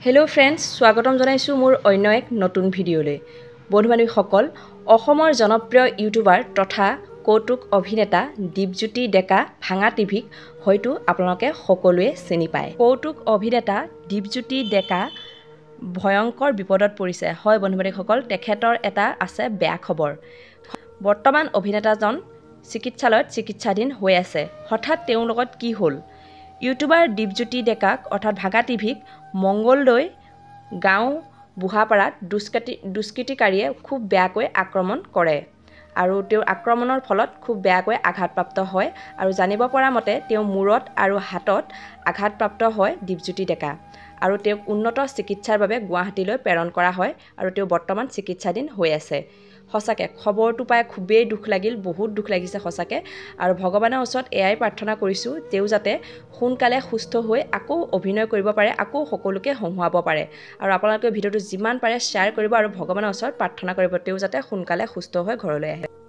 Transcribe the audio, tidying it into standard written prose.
Hello' friends, স্বাগতম জনাইছোঁ মোৰ অন্য এক নতুন ভিডিঅ'লৈ। বন্ধু-বান্ধৱীসকল, অসমৰ জনপ্ৰিয় ইউটিউবাৰ তথা কৌতুক অভিনেতা দীপজ্যোতি ডেকা ভাঙা টিভিক হয়তো আপোনালোকে সকলোৱে চিনি পায়। কৌতুক অভিনেতা দীপজ্যোতি ডেকা ভয়ংকৰ বিপদত পৰিছে। হয় বন্ধু-বান্ধৱীসকল, তেখেতৰ এটা আছে বেয়া খবৰ। বৰ্তমান অভিনেতাজন চিকিৎসালয়ত চিকিৎসাধীন হৈ আছে। হঠাৎ তেওঁৰ লগত কি হ'ল? ইউটিউবাৰ দীপজ্যোতি ডেকাক অৰ্থাৎ ভাঙা টিভিক মংগলদৈ গাঁও বুঢ়াপাৰাত দুষ্কৃতিকাৰীয়ে খুব বেয়াকৈ আক্ৰমণ কৰে আৰু তেওঁৰ আক্ৰমণৰ ফলত খুব বেয়াকৈ আঘাতপ্ৰাপ্ত হয় আৰু জানিব পৰা মতে তেওঁ মূৰত আৰু হাতত আঘাতপ্ৰাপ্ত হয় দীপজ্যোতি ডেকা আৰু তেওঁক উন্নত চিকিৎসাৰ বাবে গুৱাহাটীলৈ প্ৰেৰণ কৰা হয় আৰু তেওঁ বৰ্তমান চিকিৎসাধীন হৈ আছে। সঁচাকৈ খবৰটো পাই খুবেই দুখ লাগিল, বহুত দুখ লাগিছে সঁচাকৈ, আৰু ভগৱানৰ ওচৰত এয়াই প্ৰাৰ্থনা কৰিছোঁ তেওঁ যাতে সোনকালে সুস্থ হৈ আকৌ অভিনয় কৰিব পাৰে, আকৌ সকলোকে হহুৱাব পাৰে। আৰু আপোনালোকে ভিডিঅ'টো যিমান পাৰে শ্বেয়াৰ কৰিব আৰু ভগৱানৰ ওচৰত প্ৰাৰ্থনা কৰিব তেওঁ যাতে সোনকালে সুস্থ হৈ ঘৰলৈ আহে।